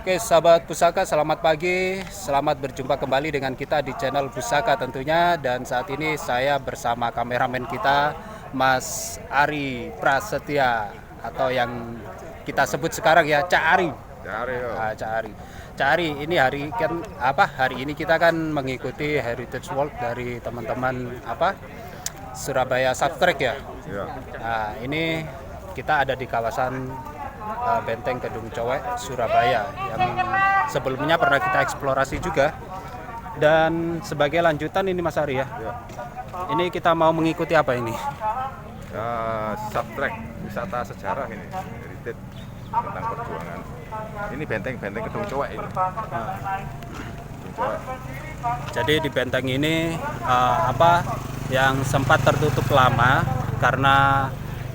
Oke, sahabat Pusaka, selamat pagi. Selamat berjumpa kembali dengan kita di channel Pusaka tentunya. Dan saat ini saya bersama kameramen kita, Mas Ari Prasetya, atau yang kita sebut sekarang ya Cak Ari. Cak Ari. Cak Ari, ini hari ini kita kan mengikuti Heritage Walk dari teman-teman Surabaya Safe Track ya. Nah, ini kita ada di kawasan Benteng Kedung Cowek, Surabaya, yang sebelumnya pernah kita eksplorasi juga. Dan sebagai lanjutan ini Mas Ari ya. Ini kita mau mengikuti apa ini? Safe Track, wisata sejarah ini, heritage tentang perjuangan. Ini benteng Kedung Cowek ini. Kedung Cowek. Jadi di benteng ini yang sempat tertutup lama karena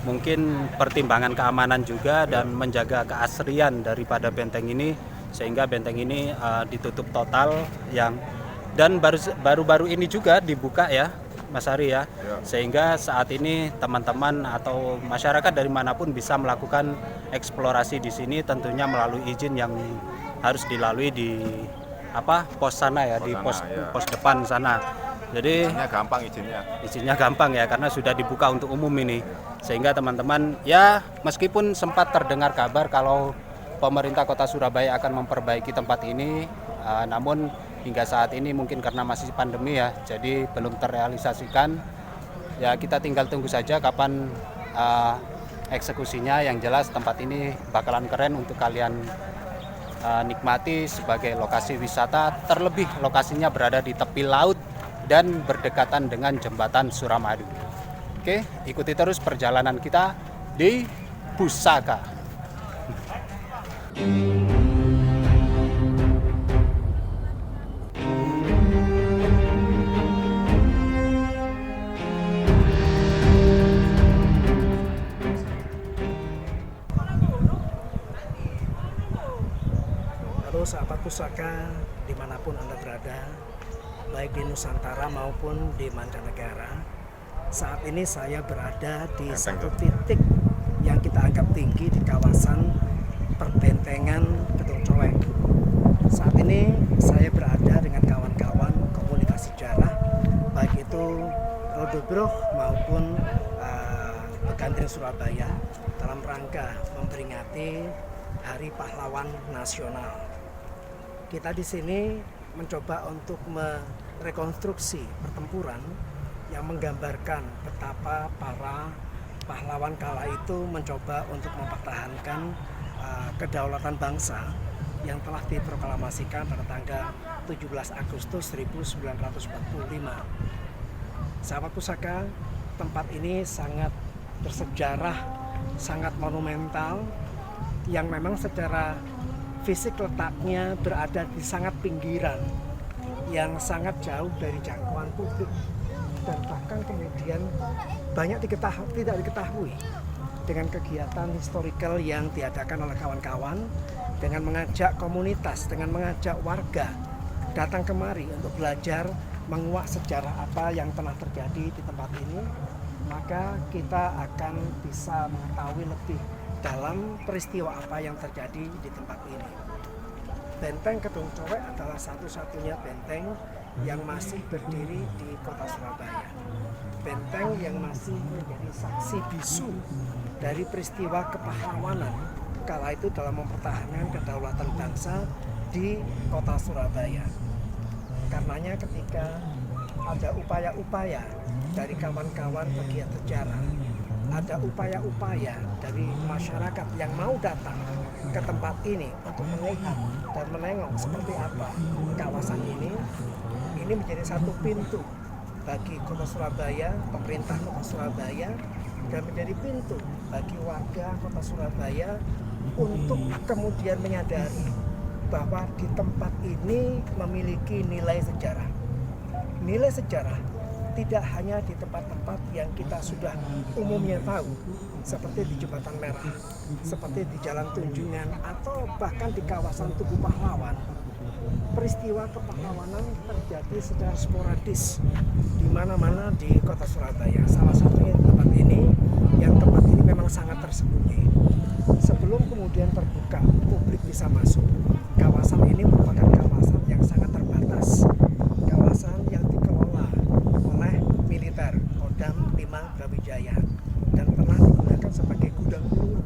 mungkin pertimbangan keamanan juga dan menjaga keasrian daripada benteng ini, sehingga benteng ini ditutup total dan baru-baru ini juga dibuka ya Mas Ari ya. Sehingga saat ini teman-teman atau masyarakat dari manapun bisa melakukan eksplorasi di sini, tentunya melalui izin yang harus dilalui di pos sana ya, pos depan sana. Jadi izinnya gampang ya, karena sudah dibuka untuk umum ini. Sehingga teman-teman ya, meskipun sempat terdengar kabar kalau pemerintah Kota Surabaya akan memperbaiki tempat ini, namun hingga saat ini mungkin karena masih pandemi ya, jadi belum terrealisasikan. Ya kita tinggal tunggu saja kapan eksekusinya. Yang jelas tempat ini bakalan keren untuk kalian nikmati sebagai lokasi wisata, terlebih lokasinya berada di tepi laut dan berdekatan dengan jembatan Suramadu. Oke, ikuti terus perjalanan kita di Pusaka. Halo sahabat Pusaka, dimanapun Anda berada, baik di Nusantara maupun di mancanegara. Saat ini saya berada di satu titik yang kita anggap tinggi di kawasan perbentengan Kedung Cowek. Saat ini saya berada dengan kawan-kawan komunitas sejarah, baik itu Rodobroh maupun Pegandring Surabaya, dalam rangka memperingati Hari Pahlawan Nasional. Kita di sini mencoba untuk merekonstruksi pertempuran yang menggambarkan betapa para pahlawan kala itu mencoba untuk mempertahankan kedaulatan bangsa yang telah diproklamasikan pada tanggal 17 Agustus 1945. Sahabat Pusaka, tempat ini sangat bersejarah, sangat monumental, yang memang secara fisik letaknya berada di sangat pinggiran, yang sangat jauh dari jangkauan publik, dan bahkan kemudian banyak tidak diketahui dengan kegiatan historical yang diadakan oleh kawan-kawan, dengan mengajak komunitas, dengan mengajak warga datang kemari untuk belajar menguak sejarah apa yang pernah terjadi di tempat ini. Maka kita akan bisa mengetahui lebih dalam peristiwa apa yang terjadi di tempat ini. Benteng Kedung Cowek adalah satu-satunya benteng yang masih berdiri di kota Surabaya. Benteng yang masih menjadi saksi bisu dari peristiwa kepahlawanan kala itu dalam mempertahankan kedaulatan bangsa di kota Surabaya. Karenanya ketika ada upaya-upaya dari kawan-kawan pegiat sejarah, ada upaya-upaya dari masyarakat yang mau datang ke tempat ini untuk melihat dan menengok seperti apa kawasan ini menjadi satu pintu bagi kota Surabaya, pemerintah kota Surabaya, dan menjadi pintu bagi warga kota Surabaya untuk kemudian menyadari bahwa di tempat ini memiliki nilai sejarah. Nilai sejarah tidak hanya di tempat-tempat yang kita sudah umumnya tahu, seperti di Jembatan Merah, seperti di Jalan Tunjungan, atau bahkan di kawasan Tugu Pahlawan. Peristiwa kepahlawanan terjadi secara sporadis di mana-mana di kota Surabaya. Salah satunya tempat ini memang sangat tersembunyi. sebelum kemudian terbuka publik bisa masuk. Kawasan ini merupakan kawasan yang sangat terbatas, kawasan yang dikelola oleh militer Kodam 5 Brawijaya dan pernah digunakan sebagai gudang peluru.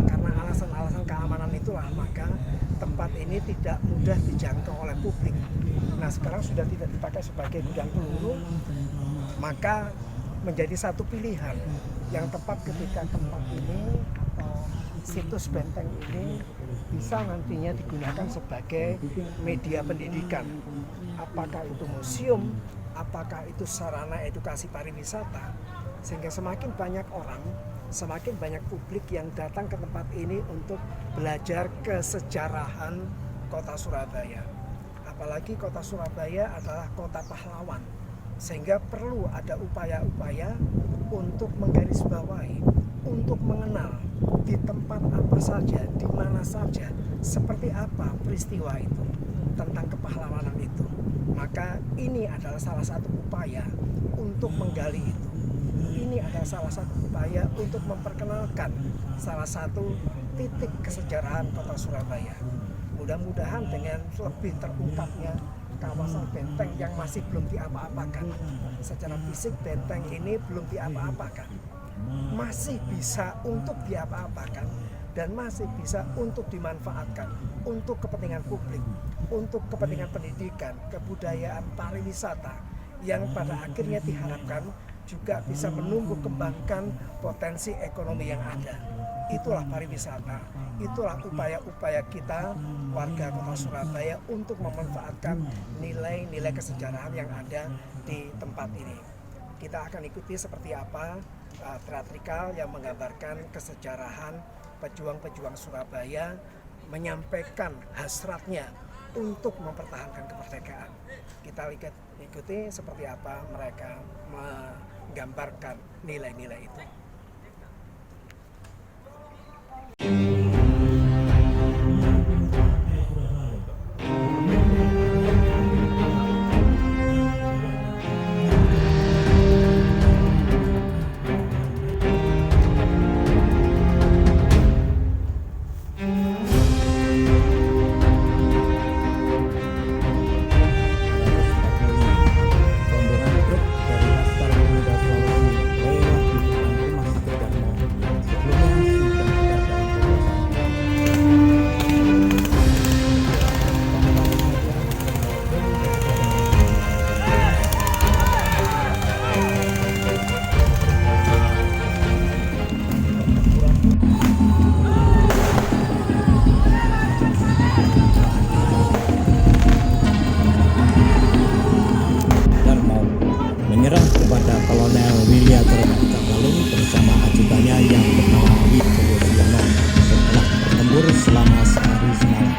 Karena alasan-alasan keamanan itulah maka tempat ini tidak mudah dijangkau oleh publik. Nah, sekarang sudah tidak dipakai sebagai gudang peluru, maka menjadi satu pilihan yang tepat ketika tempat ini atau situs benteng ini bisa nantinya digunakan sebagai media pendidikan. Apakah itu museum, apakah itu sarana edukasi pariwisata, sehingga semakin banyak orang, semakin banyak publik yang datang ke tempat ini untuk belajar kesejarahan kota Surabaya. Apalagi kota Surabaya adalah kota pahlawan, sehingga perlu ada upaya-upaya untuk menggarisbawahi, untuk mengenal di tempat apa saja, di mana saja, seperti apa peristiwa itu, tentang kepahlawanan itu. Maka ini adalah salah satu upaya untuk menggali itu. Ini adalah salah satu upaya untuk memperkenalkan salah satu titik kesejarahan kota Surabaya. Mudah-mudahan dengan lebih terungkapnya kawasan benteng yang masih belum diapa-apakan. Secara fisik benteng ini belum diapa-apakan. Masih bisa untuk diapa-apakan dan masih bisa untuk dimanfaatkan untuk kepentingan publik, untuk kepentingan pendidikan, kebudayaan, pariwisata yang pada akhirnya diharapkan juga bisa menumbuh kembangkan potensi ekonomi yang ada. Itulah pariwisata, itulah upaya-upaya kita warga kota Surabaya untuk memanfaatkan nilai-nilai kesejarahan yang ada di tempat ini. Kita akan ikuti seperti apa teatrikal yang menggambarkan kesejarahan pejuang-pejuang Surabaya menyampaikan hasratnya untuk mempertahankan kemerdekaan. Kita ikuti seperti apa mereka menggambarkan nilai-nilai itu. menyerah kepada Kolonel William Tergalung bersama ajudannya yang bernama Wibowo Siono setelah bertempur selama sehari semalam.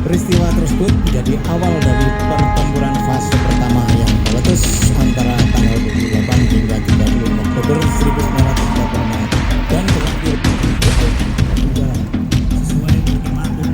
Peristiwa tersebut menjadi awal dari pertempuran fase pertama yang meletus antara tanggal 28 hingga 30 Oktober 1945 dan berakhir sesuai ultimatum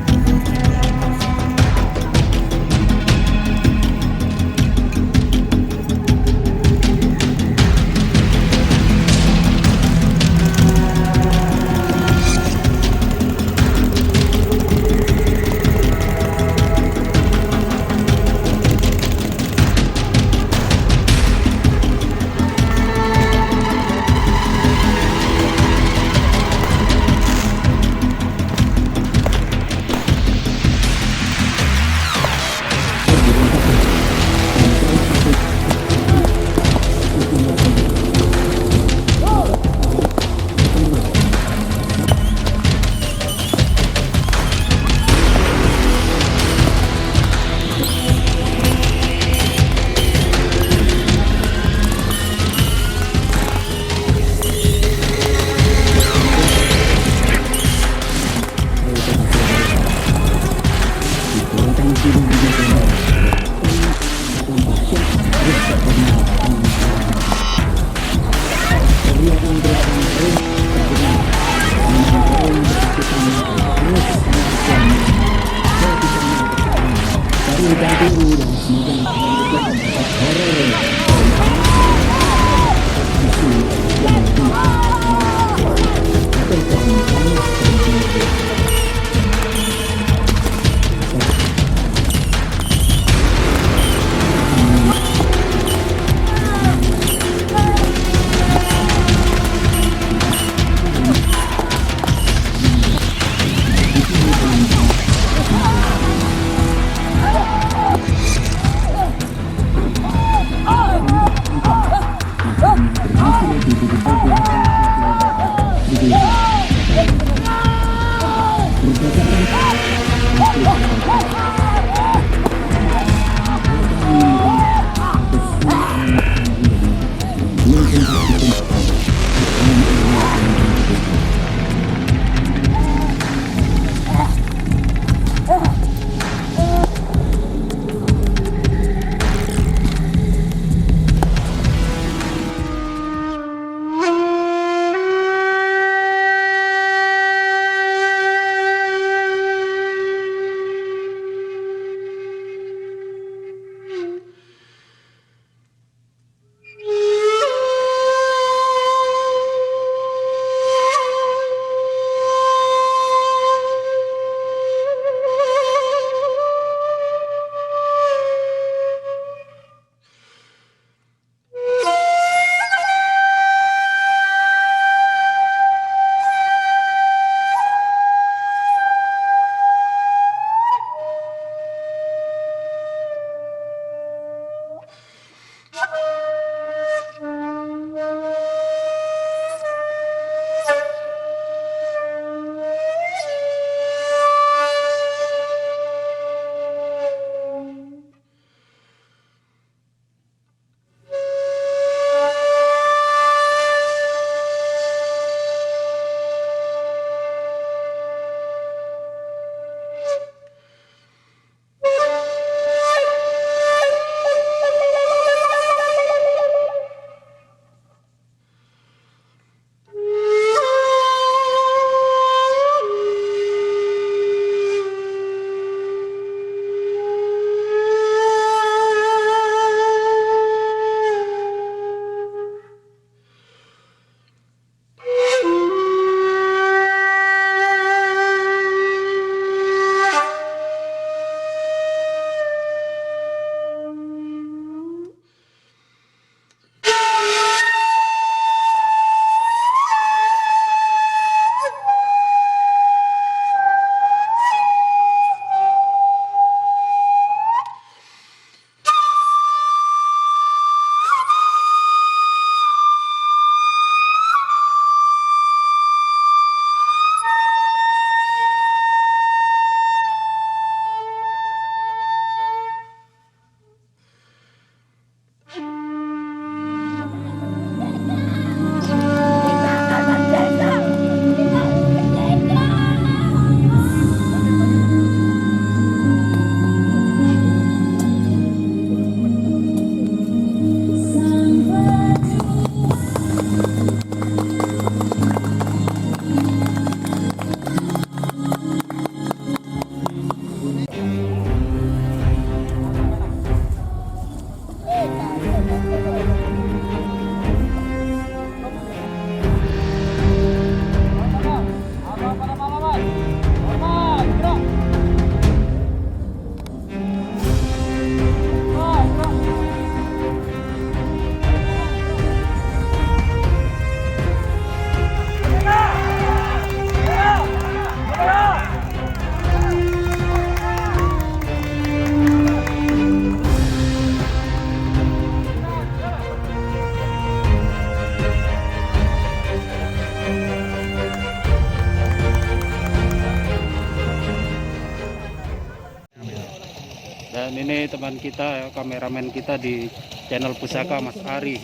Dan ini teman kita, kameramen kita di channel Pusaka, Mas Ari.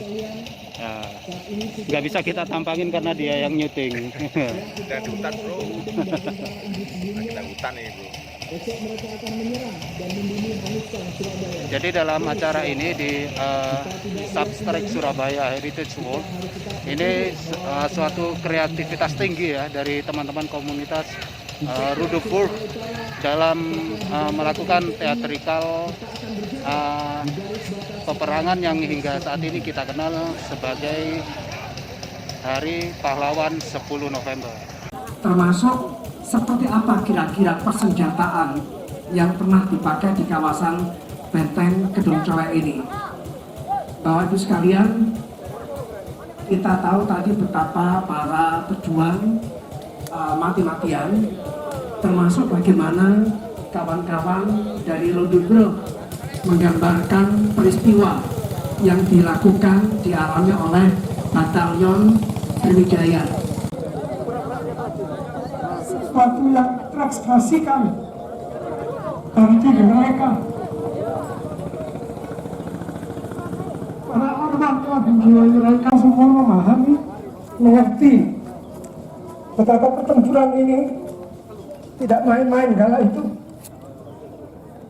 Nah, nggak bisa kita tampangin karena dia yang nyuting. Dan di hutan bro, kita hutan nih bro. Jadi dalam acara ini di Substrate Surabaya Heritage Walk, ini suatu kreativitas tinggi ya dari teman-teman komunitas Rudolfburg dalam melakukan teatrikal peperangan yang hingga saat ini kita kenal sebagai Hari Pahlawan 10 November. Termasuk seperti apa kira-kira persenjataan yang pernah dipakai di kawasan Benteng Gedung Cowek ini. Bapak Ibu sekalian, kita tahu tadi betapa para pejuang mati-matian, termasuk bagaimana kawan-kawan dari Rudolfburg menggambarkan peristiwa yang dialami oleh Batalion Sriwijaya. Sesuatu yang terekspresikan dari diri mereka. Para teman-teman telah mereka semua memahami, mengerti betapa pertempuran ini tidak main-main kala itu.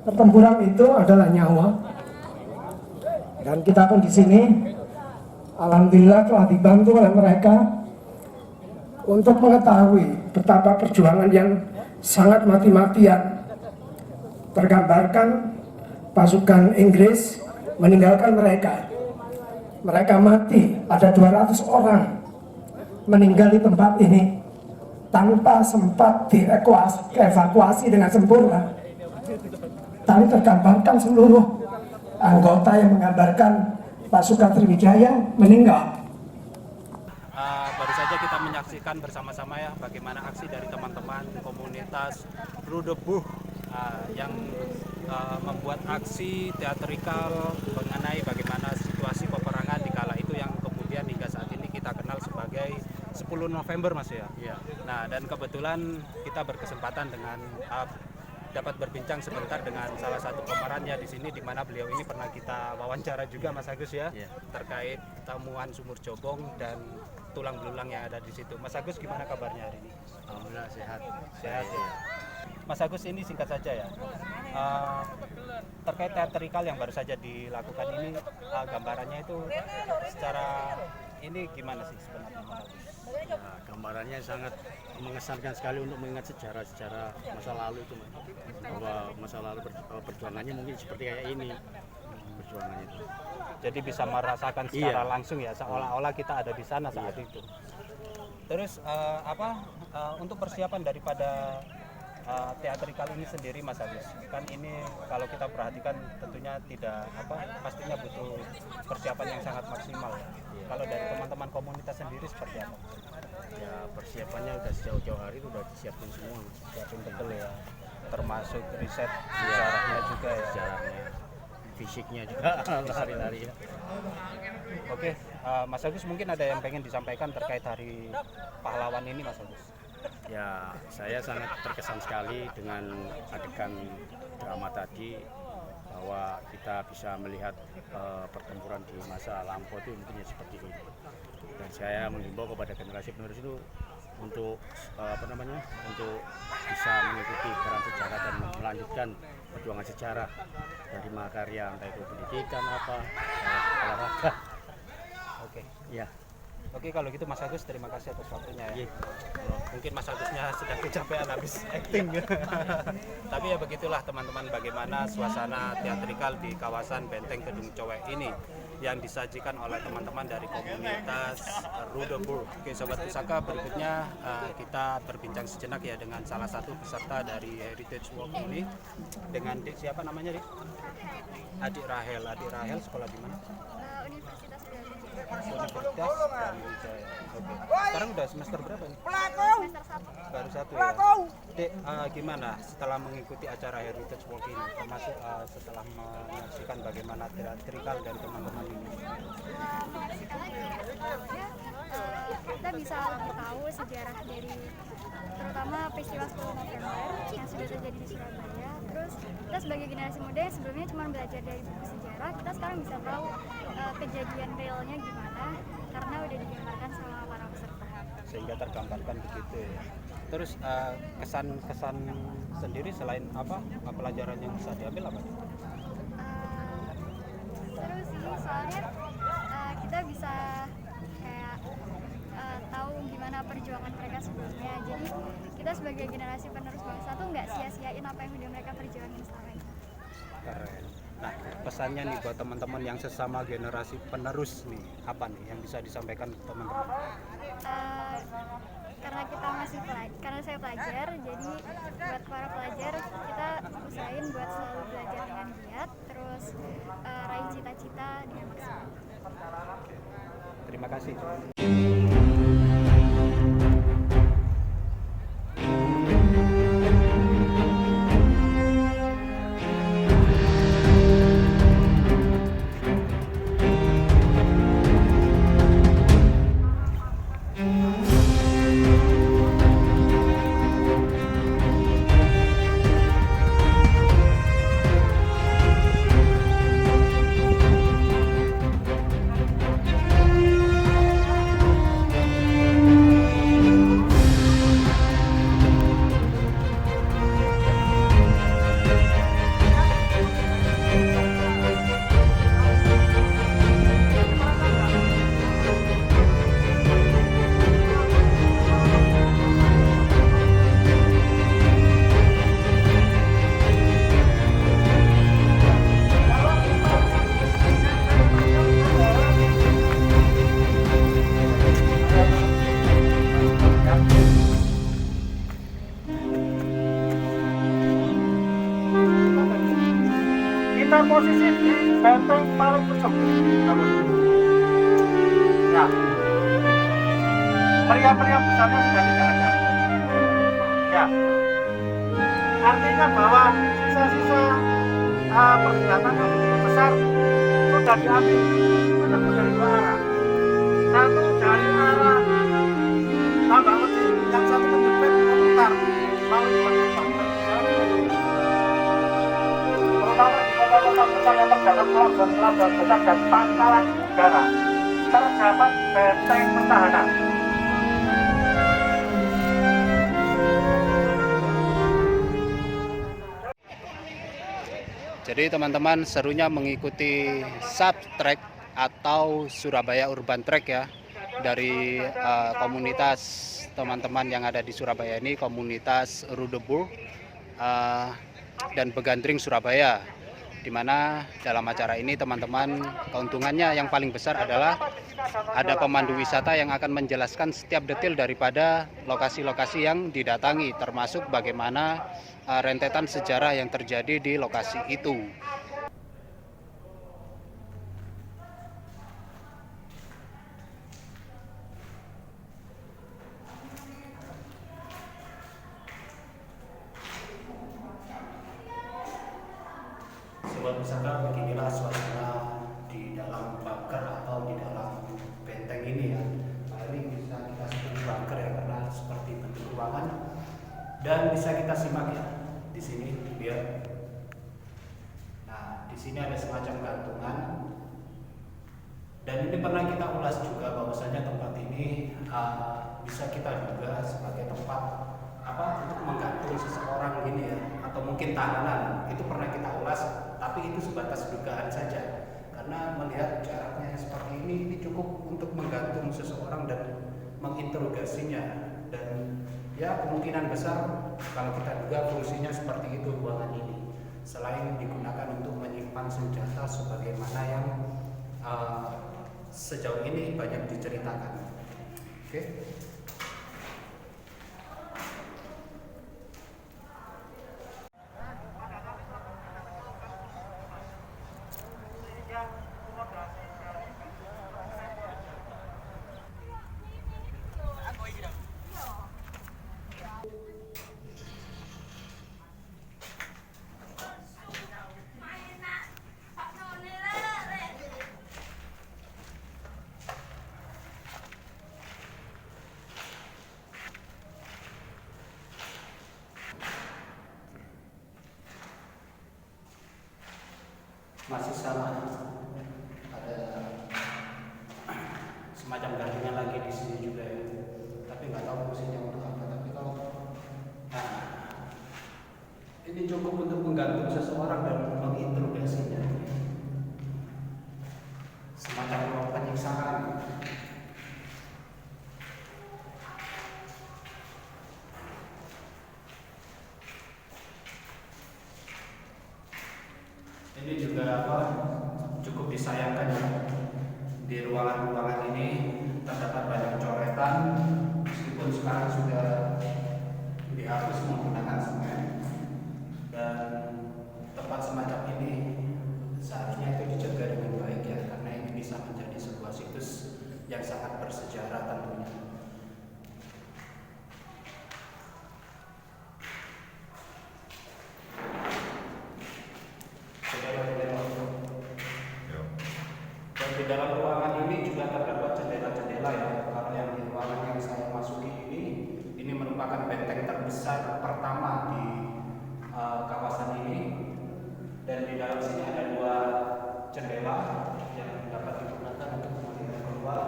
Pertempuran itu adalah nyawa. Dan kita pun di sini, alhamdulillah telah dibantu oleh mereka untuk mengetahui betapa perjuangan yang sangat mati-matian. Tergambarkan pasukan Inggris meninggalkan mereka. Mereka mati, ada 200 orang meninggal di tempat ini tanpa sempat dievakuasi dengan sempurna. Tadi tergambarkan seluruh anggota yang menggambarkan pasukan Sriwijaya meninggal. Baru saja kita menyaksikan bersama-sama ya bagaimana aksi dari teman-teman komunitas Rudebuh yang membuat aksi teatrikal mengenai bagaimana situasi peperangan di kala itu yang kemudian hingga saat ini kita kenal sebagai 10 November Mas ya. Nah, dan kebetulan kita berkesempatan dengan dapat berbincang sebentar dengan salah satu pemerannya di sini, di mana beliau ini pernah kita wawancara juga Mas Agus ya, terkait temuan sumur Jobong dan tulang belulang yang ada di situ. Mas Agus, gimana kabarnya hari ini? Alhamdulillah sehat. Sehat ya. Mas Agus, ini singkat saja ya, terkait teatrikal yang baru saja dilakukan ini, gambarannya itu secara ini gimana sih sebenarnya Mas Agus? Nah, gambarannya sangat mengesankan sekali untuk mengingat sejarah masa lalu itu, Mas. Bahwa masa lalu perjuangannya mungkin seperti kayak ini perjuangannya itu. Jadi bisa merasakan secara langsung ya, seolah-olah kita ada di sana saat itu. Terus untuk persiapan daripada teatrikal ini sendiri Mas Agus, kan ini kalau kita perhatikan tentunya tidak pastinya butuh persiapan yang sangat maksimal ya. Kalau dari teman-teman komunitas sendiri seperti apa? Ya persiapannya udah jauh-jauh hari itu udah disiapin semua, Siapin betul ya, termasuk riset sejarahnya juga ya. sejarahnya, fisiknya juga hari-hari ya. Oke, Mas Agus mungkin ada yang pengen disampaikan terkait Hari Pahlawan ini Mas Agus? Ya saya sangat terkesan sekali dengan adegan drama tadi, bahwa kita bisa melihat pertempuran di masa lampau itu intinya seperti ini. Dan saya menghimbau kepada generasi penerus itu untuk untuk bisa mengikuti peran sejarah dan melanjutkan perjuangan sejarah dari makarya, entah itu pendidikan olahraga. Oke. Ya. Oke, kalau gitu Mas Agus terima kasih atas waktunya ya. Mungkin Mas Agusnya sedang kecapean habis acting. Tapi ya begitulah teman-teman, bagaimana suasana teatrikal di kawasan Benteng Kedung Cowek ini yang disajikan oleh teman-teman dari komunitas Rudebuh. Oke Sobat Pusaka, berikutnya kita berbincang sejenak ya dengan salah satu peserta dari Heritage Walk ini, dengan siapa namanya Dik? Adik Rahel. Adik Rahel sekolah di mana? Universitas Brawijaya. Oke. Sekarang udah semester berapa nih? Baru satu ya. Dek, gimana setelah mengikuti acara Heritage Walk ini, termasuk setelah menyaksikan bagaimana teatrikal dari teman-teman ini? Kita bisa lebih tahu sejarah dari terutama peristiwa 10 November yang sudah terjadi di Surabaya. Terus kita sebagai generasi muda yang sebelumnya cuma belajar dari buku sejarah, kita sekarang bisa tahu kejadian realnya gimana karena udah digambarkan sama para peserta. Sehingga tergambarkan begitu ya. Terus kesan-kesan sendiri selain pelajaran yang bisa diambil apa? Seru sih, soalnya kita bisa kayak tahu gimana perjuangan mereka sebelumnya. Jadi kita sebagai generasi penerus bangsa tuh nggak sia-siain apa yang udah mereka perjuangin selama ini. Keren. Nah, pesannya nih buat teman-teman yang sesama generasi penerus nih, apa nih yang bisa disampaikan teman-teman? Karena saya pelajar, jadi buat para pelajar kita usahain buat selalu belajar dengan giat, terus raih cita-cita dengan maksimal. Terima kasih. posisi di benteng paling ujung. Ya, meriam-meriam besarnya sudah tidak ada. Ya, artinya bahwa sisa-sisa persenjataan yang begitu besar sudah diambil menempuh dari dua arah. Satu dari arah tambak wedi, yang satu menjepit memutar melalui bagian terutama di kota-kota besar yang terdapat pelabuhan besar dan pangkalan udara terdapat benteng pertahanan. Jadi teman-teman, serunya mengikuti subtrack atau Surabaya Urban Track ya, dari komunitas teman-teman yang ada di Surabaya ini, komunitas Rudebourg dan Begandring Surabaya, di mana dalam acara ini teman-teman, keuntungannya yang paling besar adalah ada pemandu wisata yang akan menjelaskan setiap detail daripada lokasi-lokasi yang didatangi, termasuk bagaimana rentetan sejarah yang terjadi di lokasi itu. Sobat wisata, beginilah suasana di dalam bunker atau di dalam benteng ini ya. Nah, ini bisa kita sebut bunker ya, karena seperti bentuk ruangan, dan bisa kita simak ya di sini biar. Nah, di sini ada semacam gantungan, dan ini pernah kita ulas juga bahwasanya tempat ini bisa kita duga sebagai tempat untuk menggantung seseorang gini ya, atau mungkin tahanan. Itu pernah kita ulas, tapi itu sebatas dugaan saja, karena melihat jaraknya seperti ini cukup untuk menggantung seseorang dan menginterogasinya. Dan ya kemungkinan besar kalau kita duga fungsinya seperti itu ruangan ini, selain digunakan untuk menyimpan senjata sebagaimana yang sejauh ini banyak diceritakan. Oke. Masih sama, ada semacam gantungan lagi di sini juga ya, tapi nggak tahu fungsinya untuk apa. Tapi kalau ini cukup untuk menggantung seseorang dan menginterogasinya, semacam ruang penyiksaan. Ini juga cukup disayangkan ya, di ruangan-ruangan ini terdapat banyak coretan, meskipun sekarang sudah dihapus menggunakan semen. Dan tempat semacam ini seharusnya itu dijaga dengan baik ya, karena ini bisa menjadi sebuah situs yang sangat bersejarah tentunya. Di dalam ruangan ini juga terdapat jendela-jendela ya. Kalau yang di ruangan yang saya masuki ini merupakan benteng terbesar pertama di kawasan ini, dan di dalam sini ada dua jendela yang dapat digunakan untuk melihat keluar.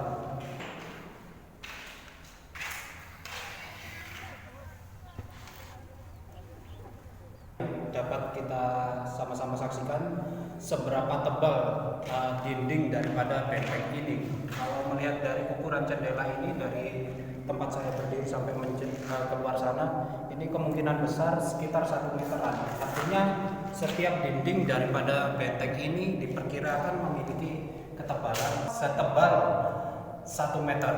Dapat kita sama-sama saksikan seberapa tebal dinding daripada benteng ini. Kalau melihat dari ukuran jendela ini, dari tempat saya berdiri sampai keluar sana, ini kemungkinan besar sekitar 1 meteran. Artinya setiap dinding daripada benteng ini diperkirakan memiliki ketebalan setebal 1 meter.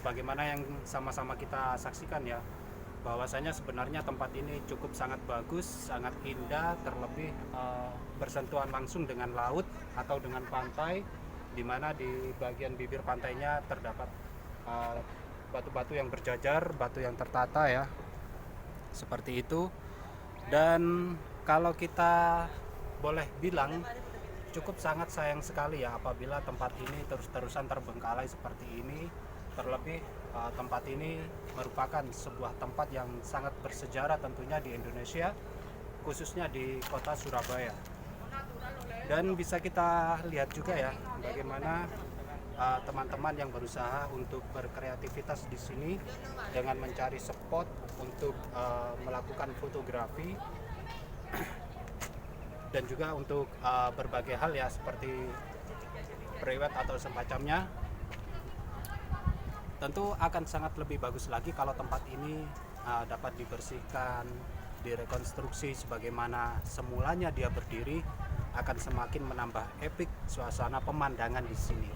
sebagaimana yang sama-sama kita saksikan ya, bahwasanya sebenarnya tempat ini cukup sangat bagus, sangat indah, terlebih bersentuhan langsung dengan laut atau dengan pantai, di mana di bagian bibir pantainya terdapat batu-batu yang berjajar, batu yang tertata ya, seperti itu. Dan kalau kita boleh bilang, cukup sangat sayang sekali ya apabila tempat ini terus-terusan terbengkalai seperti ini. Terlebih tempat ini merupakan sebuah tempat yang sangat bersejarah tentunya di Indonesia, khususnya di kota Surabaya. Dan bisa kita lihat juga ya bagaimana teman-teman yang berusaha untuk berkreativitas di sini dengan mencari spot untuk melakukan fotografi dan juga untuk berbagai hal ya, seperti prewed atau semacamnya. Tentu akan sangat lebih bagus lagi kalau tempat ini dapat dibersihkan, direkonstruksi sebagaimana semulanya dia berdiri, akan semakin menambah epik suasana pemandangan di sini.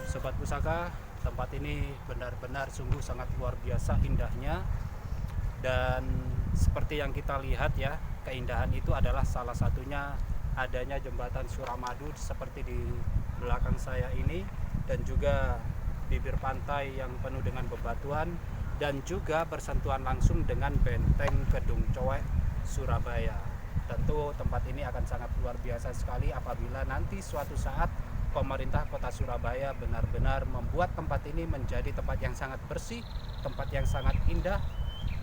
Sobat Pusaka, tempat ini benar-benar sungguh sangat luar biasa indahnya. Dan seperti yang kita lihat ya, keindahan itu adalah salah satunya adanya jembatan Suramadu seperti di belakang saya ini, dan juga bibir pantai yang penuh dengan bebatuan, dan juga bersentuhan langsung dengan benteng Kedung Coek Surabaya. Tentu tempat ini akan sangat luar biasa sekali apabila nanti suatu saat pemerintah kota Surabaya benar-benar membuat tempat ini menjadi tempat yang sangat bersih, tempat yang sangat indah,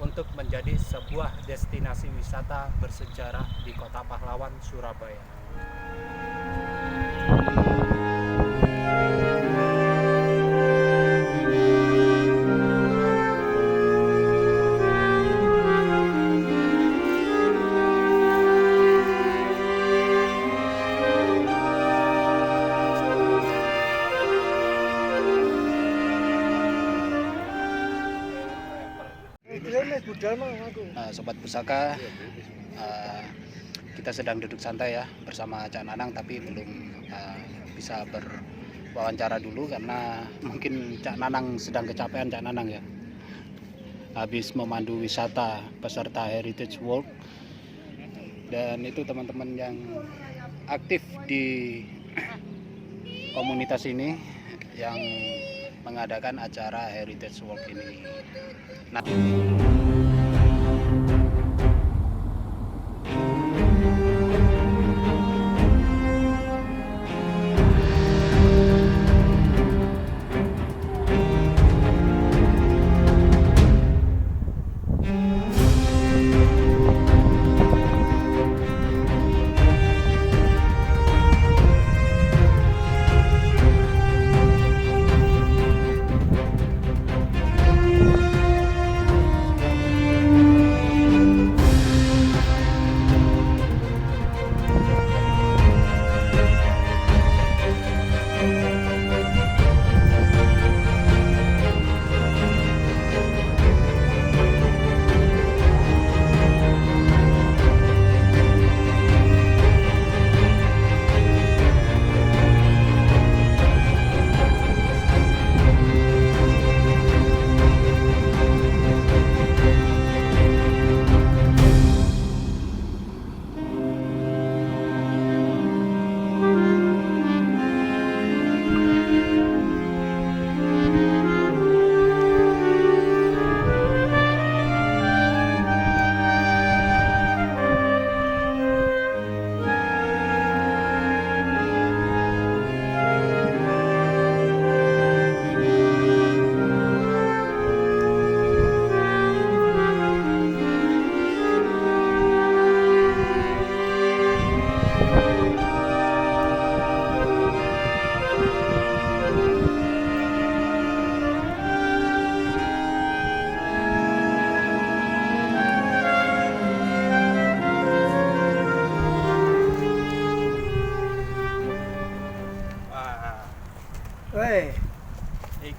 untuk menjadi sebuah destinasi wisata bersejarah di kota pahlawan Surabaya. Sobat Pusaka, kita sedang duduk santai ya bersama Cak Nanang, tapi belum bisa berwawancara dulu karena mungkin Cak Nanang sedang kecapean. Cak Nanang ya, habis memandu wisata peserta Heritage Walk, dan itu teman-teman yang aktif di komunitas ini yang mengadakan acara Heritage Walk ini. Nah,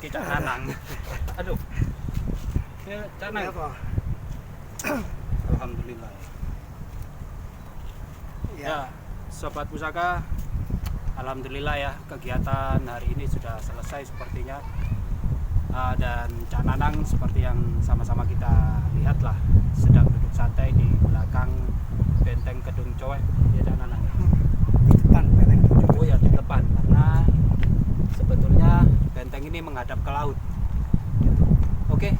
Ki Cak Nanang. Aduh. Ya, Cak Nanang. Apa? Alhamdulillah. Ya, Sobat Pusaka, alhamdulillah ya kegiatan hari ini sudah selesai sepertinya. Dan Cak Nanang seperti yang sama-sama kita lihat lah, sedang duduk santai di belakang benteng Kedung Coek, ya Cak Nanang. Di depan benteng Kedung Coek. Oh ya, di depan, karena sebetulnya benteng ini menghadap ke laut. Oke,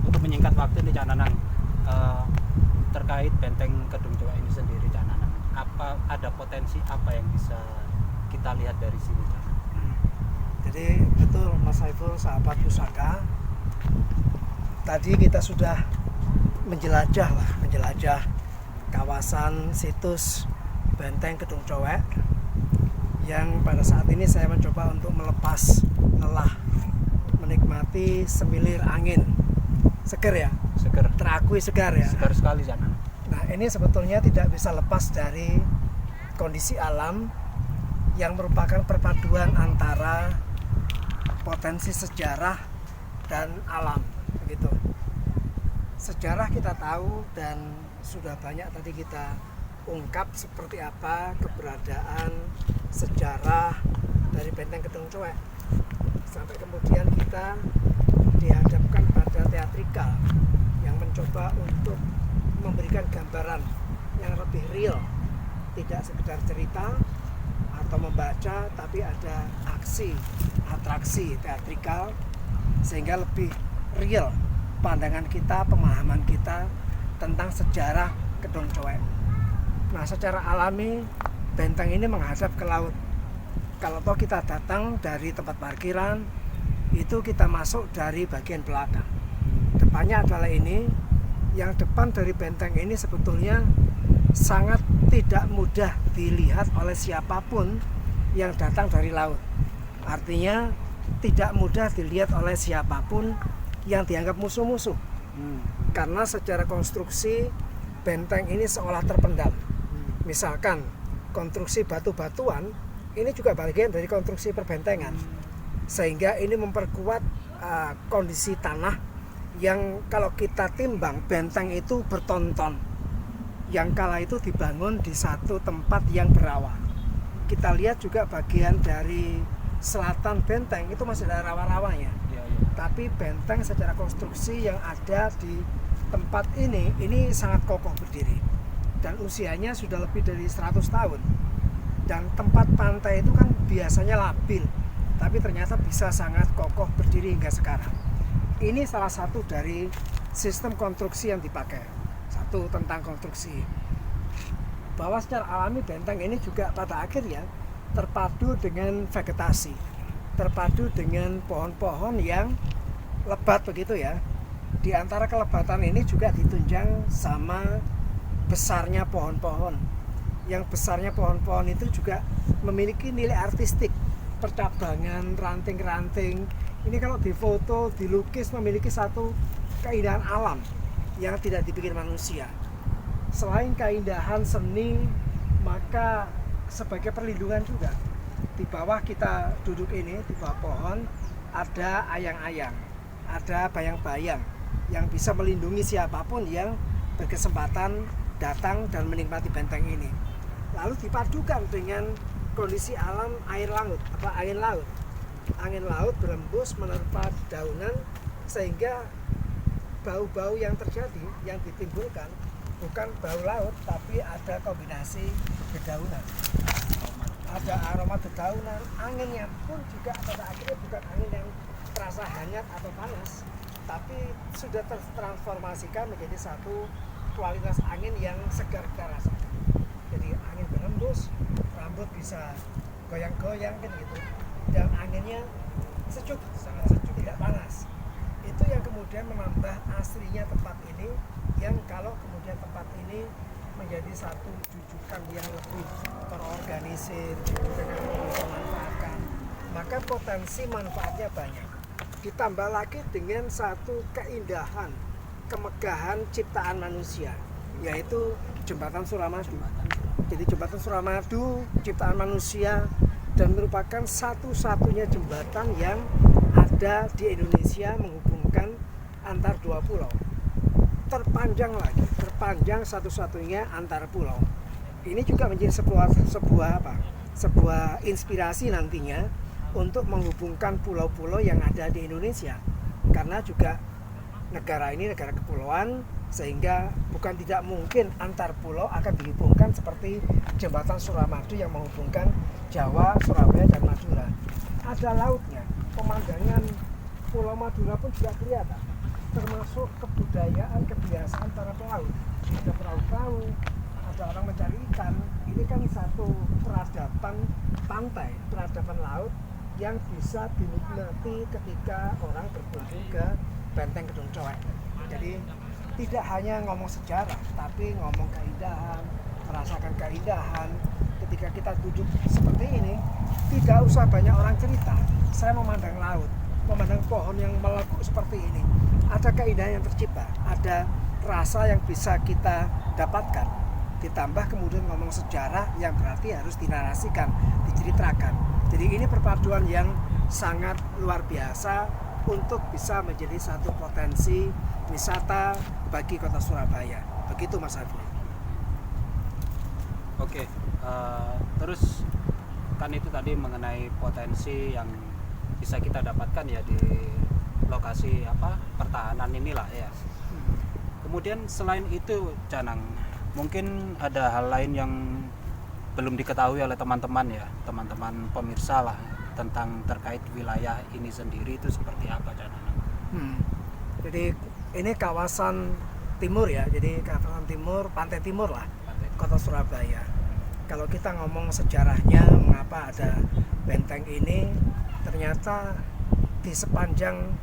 untuk menyingkat waktu nih Cak Nanang, terkait benteng Kedung Coek ini sendiri Cak Nanang, ada potensi apa yang bisa kita lihat dari sini Cak? Jadi betul Mas Saiful, sahabat pusaka, tadi kita sudah menjelajah kawasan situs benteng Kedung Coek, yang pada saat ini saya mencoba untuk melepas lelah, menikmati semilir angin seger ya, terakui segar ya. Segar sekali Cak. Nah ini sebetulnya tidak bisa lepas dari kondisi alam yang merupakan perpaduan antara potensi sejarah dan alam, begitu. Sejarah kita tahu dan sudah banyak tadi kita ungkap seperti apa keberadaan sejarah dari benteng Kedung Coek, sampai kemudian kita dihadapkan pada teatrikal yang mencoba untuk memberikan gambaran yang lebih real, tidak sekedar cerita atau membaca, tapi ada aksi, atraksi teatrikal, sehingga lebih real pandangan kita, pemahaman kita tentang sejarah Kedung Coek. Nah, secara alami benteng ini menghadap ke laut. Kalau toh kita datang dari tempat parkiran, itu kita masuk dari bagian belakang. Depannya adalah ini. Yang depan dari benteng ini sebetulnya sangat tidak mudah dilihat oleh siapapun yang datang dari laut. Artinya tidak mudah dilihat oleh siapapun yang dianggap musuh-musuh. Karena secara konstruksi benteng ini seolah terpendam. Misalkan konstruksi batu-batuan ini juga bagian dari konstruksi perbentengan, sehingga ini memperkuat kondisi tanah yang kalau kita timbang benteng itu bertonton, yang kala itu dibangun di satu tempat yang berawa. Kita lihat juga bagian dari selatan benteng itu masih ada rawa-rawanya. Tapi benteng secara konstruksi yang ada di tempat ini sangat kokoh berdiri, dan usianya sudah lebih dari 100 tahun. Dan tempat pantai itu kan biasanya labil, tapi ternyata bisa sangat kokoh berdiri hingga sekarang. Ini salah satu dari sistem konstruksi yang dipakai. Satu, tentang konstruksi, bahwa secara alami benteng ini juga pada akhirnya terpadu dengan vegetasi, terpadu dengan pohon-pohon yang lebat begitu ya. Di antara kelebatan ini juga ditunjang sama besarnya pohon-pohon. Yang besarnya pohon-pohon itu juga memiliki nilai artistik, percabangan, ranting-ranting. Ini kalau difoto, dilukis memiliki satu keindahan alam yang tidak dibikin manusia. Selain keindahan seni, maka sebagai perlindungan juga. Di bawah kita duduk ini, di bawah pohon, ada ayang-ayang, ada bayang-bayang yang bisa melindungi siapapun yang berkesempatan datang dan menikmati benteng ini. Lalu dipadukan dengan kondisi alam air laut, angin laut. Angin laut berembus menerpa daunan, sehingga bau-bau yang terjadi, yang ditimbulkan bukan bau laut, tapi ada kombinasi dedaunan, ada aroma dedaunan. Anginnya pun juga pada akhirnya bukan angin yang terasa hangat atau panas, tapi sudah tertransformasikan menjadi satu kualitas angin yang segar kita rasakan. Jadi angin berembus, rambut bisa goyang-goyang kan gitu, dan anginnya sejuk, sangat sejuk, tidak panas. Itu yang kemudian menambah aslinya tempat ini, yang kalau kemudian tempat ini menjadi satu jujukan yang lebih terorganisir dengan bisa manfaatkan, maka potensi manfaatnya banyak. Ditambah lagi dengan satu keindahan, kemegahan ciptaan manusia, yaitu Jembatan Suramadu. Jadi Jembatan Suramadu ciptaan manusia dan merupakan satu-satunya jembatan yang ada di Indonesia menghubungkan antar dua pulau. Terpanjang satu-satunya antar pulau. Ini juga menjadi sebuah inspirasi nantinya untuk menghubungkan pulau-pulau yang ada di Indonesia, karena juga negara ini negara kepulauan, sehingga bukan tidak mungkin antar pulau akan dihubungkan seperti jembatan Suramadu yang menghubungkan Jawa, Surabaya, dan Madura. Ada lautnya, pemandangan Pulau Madura pun juga kelihatan, termasuk kebudayaan, kebiasaan para pelaut. Ada perahu-perahu, ada orang mencari ikan. Ini kan satu peradaban pantai, peradaban laut yang bisa dinikmati ketika orang berkunjung ke Benteng Gedung Coek. Jadi tidak hanya ngomong sejarah, tapi ngomong keindahan, merasakan keindahan. Ketika kita duduk seperti ini, tidak usah banyak orang cerita. Saya memandang laut, memandang pohon yang melekuk seperti ini. Ada keindahan yang tercipta, ada rasa yang bisa kita dapatkan. Ditambah kemudian ngomong sejarah yang berarti harus dinarasikan, diceritakan. Jadi ini perpaduan yang sangat luar biasa untuk bisa menjadi satu potensi wisata bagi kota Surabaya. Begitu Mas Afif. Oke, terus kan itu tadi mengenai potensi yang bisa kita dapatkan ya di lokasi pertahanan inilah ya. Kemudian selain itu Canang, mungkin ada hal lain yang belum diketahui oleh teman-teman ya, teman-teman pemirsa lah, tentang terkait wilayah ini sendiri itu seperti apa Canang? Jadi ini kawasan timur ya, jadi kawasan timur, pantai timur lah, kota Surabaya. Kalau kita ngomong sejarahnya, mengapa ada benteng ini, ternyata di sepanjang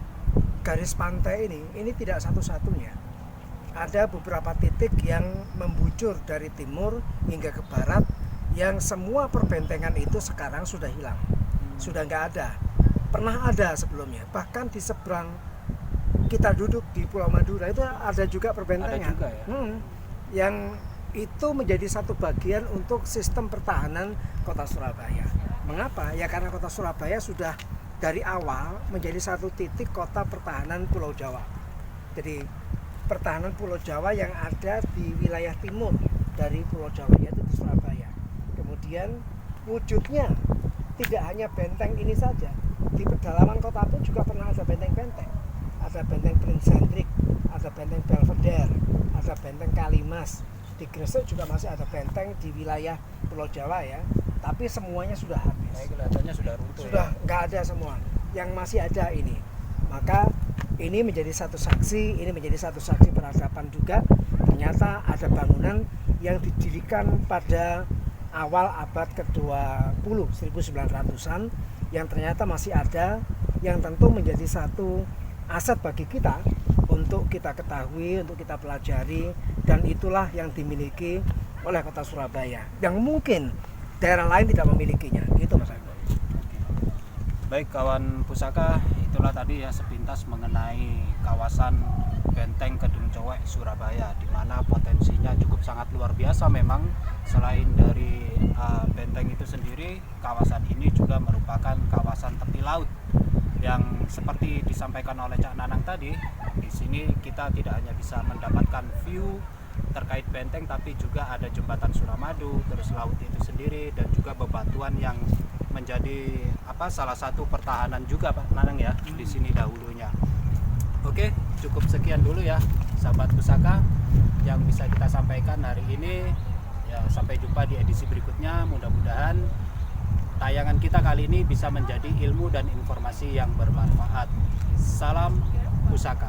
garis pantai ini tidak satu-satunya. Ada beberapa titik yang membujur dari timur hingga ke barat, yang semua perbentengan itu sekarang sudah hilang, sudah nggak ada. Pernah ada sebelumnya, bahkan di seberang kita duduk di Pulau Madura itu ada juga perbentengan. Ada juga ya? Yang itu menjadi satu bagian untuk sistem pertahanan kota Surabaya. Mengapa? Ya karena kota Surabaya sudah dari awal menjadi satu titik kota pertahanan Pulau Jawa. Jadi pertahanan Pulau Jawa yang ada di wilayah timur dari Pulau Jawa, yaitu di Surabaya. Kemudian wujudnya tidak hanya benteng ini saja. Di pedalaman kota pun juga pernah ada benteng-benteng. Ada benteng Prince Hendrik, ada benteng Belvedere, ada benteng Kalimas. Di Gresik juga masih ada benteng di wilayah Pulau Jawa ya. Tapi semuanya sudah habis. Kelihatannya sudah runtuh. Sudah nggak ada semua. Yang masih ada ini. Maka ini menjadi satu saksi, peradaban juga. Ternyata ada bangunan yang didirikan pada awal abad ke-20, 1900-an, yang ternyata masih ada, yang tentu menjadi satu aset bagi kita untuk kita ketahui, untuk kita pelajari, dan itulah yang dimiliki oleh kota Surabaya yang mungkin daerah lain tidak memilikinya. Gitu Mas Eko. Baik kawan pusaka, itulah tadi ya sepintas mengenai kawasan Benteng Gedung Coek Surabaya, di mana potensinya cukup sangat luar biasa memang. Selain dari benteng itu sendiri, kawasan ini juga merupakan kawasan tepi laut yang seperti disampaikan oleh Cak Nanang tadi. Di sini kita tidak hanya bisa mendapatkan view terkait benteng, tapi juga ada jembatan Suramadu, terus laut itu sendiri, dan juga bebatuan yang menjadi salah satu pertahanan juga Pak Nanang ya di sini dahulunya. Oke, cukup sekian dulu ya sahabat pusaka yang bisa kita sampaikan hari ini. Ya, sampai jumpa di edisi berikutnya. Mudah-mudahan tayangan kita kali ini bisa menjadi ilmu dan informasi yang bermanfaat. Salam pusaka.